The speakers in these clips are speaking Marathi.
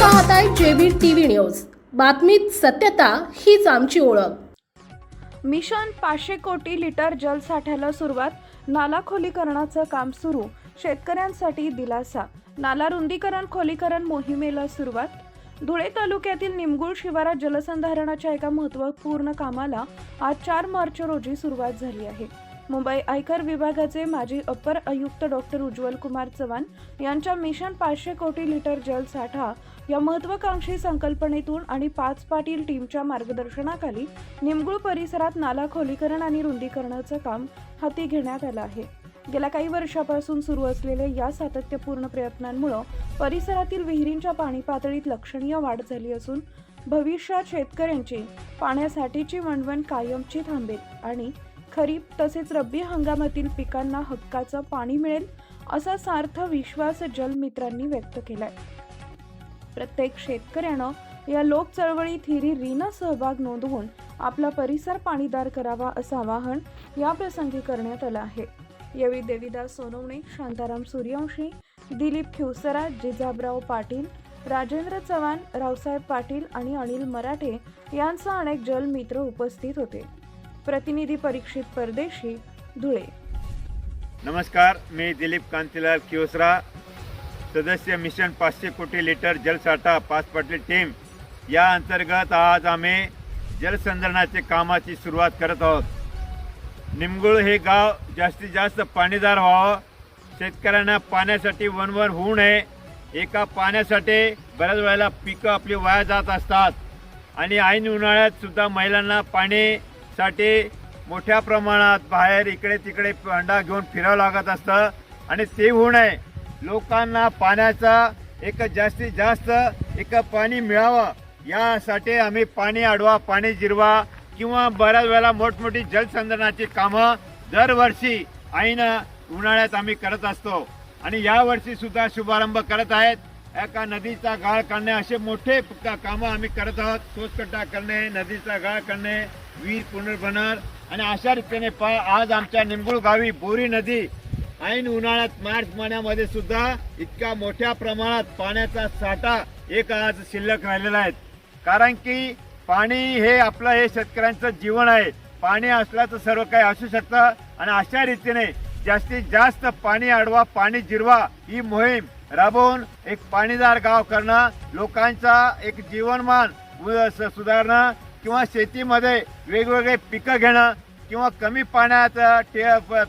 पाहताय जेबी टीव्ही न्यूज। बातमीत सत्यता हीच आमची ओळख। मिशन 500 कोटी लिटर जलसाठ्याला सुरुवात, नाला खोलीकरणाचं काम सुरू, शेतकऱ्यांसाठी दिलासा। नाला रुंदीकरण खोलीकरण मोहिमेला सुरुवात। धुळे तालुक्यातील निमगुळ शिवारात जलसंधारणाच्या एका महत्त्वपूर्ण कामाला आज 4 मार्च रोजी सुरुवात झाली आहे। मुंबई आयकर विभागाचे माजी अपर आयुक्त डॉक्टर उज्ज्वल कुमार चव्हाण यांच्या मिशन 500 कोटी लिटर जलसाठा या महत्त्वाकांक्षी संकल्पनेतून आणि 5 पाटील टीमच्या मार्गदर्शनाखाली निमगुळ परिसरात नाला खोलीकरण आणि रुंदीकरणाचं काम हाती घेण्यात आलं आहे। गेल्या काही वर्षापासून सुरू असलेल्या या सातत्यपूर्ण प्रयत्नांमुळे परिसरातील विहिरींच्या पाणी पातळीत लक्षणीय वाढ झाली असून भविष्यात शेतकऱ्यांची पाण्यासाठीची वणवण कायमची थांबेल आणि खरीप तसेच रब्बी हंगामातील पिकांना हक्काचं पाणी मिळेल असा सार्थ विश्वास जलमित्रांनी व्यक्त केलाय। प्रत्येक शेतकऱ्यानं या लोक चळवळीत हिरिरीनं सहभाग नोंदवून आपला परिसर पाणीदार करावा असं आवाहन या प्रसंगी करण्यात आलं आहे। यावेळी देवीदास सोनवणे, शांताराम सूर्यवंशी, दिलीप खिवसरा, जिजाबराव पाटील, राजेंद्र चव्हाण, रावसाहेब पाटील आणि अनिल मराठे यांसह अनेक जलमित्र उपस्थित होते। प्रतिनिधी परीक्षित परदेशी, धुळे। नमस्कार, मी दिलीप कांतीलाल खिवसरा, सदस्य मिशन 500 कोटी लिटर जलसाठा 5 पाटील टीम या अंतर्गत आज आम्ही जलसंधारणाचे कामाची सुरुवात करत आहोत। निमगुळ हे गाव जास्तीत जास्त पाणीदार व्हावं, शेतकऱ्यांना पाण्यासाठी वणवण होऊ नये। एका पाण्यासाठी बऱ्याच वेळेला पिकं आपली वाया जात असतात आणि ऐन उन्हाळ्यात सुद्धा महिलांना पाणीसाठी मोठ्या प्रमाणात बाहेर इकडे तिकडे हंडा घेऊन फिरावं लागत असतं आणि ते होऊ नये। लोकांना पाण्याचा एक जास्तीत जास्त एक पाणी मिळावं यासाठी आम्ही पाणी अडवा, पाणी जिरवा किंवा बऱ्याच वेळेला मोठमोठी जलसंधारणाची कामं दरवर्षी ऐन उन्हाळ्यात आम्ही करत असतो आणि यावर्षी सुद्धा शुभारंभ करत आहेत। एका नदीचा गाळ करणे असे मोठे कामं आम्ही करत आहोत। सोसकट्टा करणे, नदीचा गाळ करणे, विहीर पुनर्भरण आणि अशा रीतीने आज आमच्या निमगुळ गावी बोरी नदी ऐन उन्हाळ्यात मार्च महिन्यामध्ये सुद्धा इतक्या मोठ्या प्रमाणात पाण्याचा साठा एक आज शिल्लक राहिलेला आहे। कारण की पाणी हे आपलं हे शेतकऱ्यांचं जीवन आहे। पाणी असलं तर सर्व काही असू शकतं आणि अशा रीतीने जास्तीत जास्त पाणी अडवा, पाणी जिरवा ही मोहीम राबवून एक पाणीदार गाव करणं, लोकांचा एक जीवनमान सुधारणं किंवा शेतीमध्ये वेगवेगळे पिकं घेणं किंवा कमी पाण्यात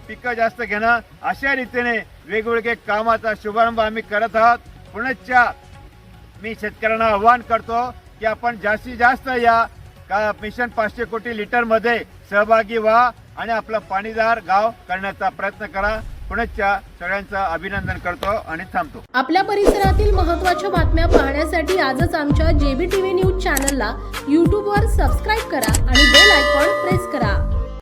पिकं जास्त घेणं अशा रीतीने वेगवेगळे कामाचा शुभारंभ आम्ही करत आहोत। पुनश्च मी शेतकऱ्यांना आवाहन करतो की आपण जास्तीत जास्त या मिशन 500 कोटी लिटर मध्ये सहभागी व्हा आणि आपलं पाणीदार गाव करण्याचा प्रयत्न करा। पुनश्च सगळ्यांचं अभिनंदन करतो आणि थांबतो। आपल्या परिसरातील महत्त्वाच्या बातम्या पाहण्यासाठी आजच आमच्या जेबी टीव्ही न्यूज चॅनलला YouTube वर सबस्क्राईब करा आणि बेल आयकॉन प्रेस करा।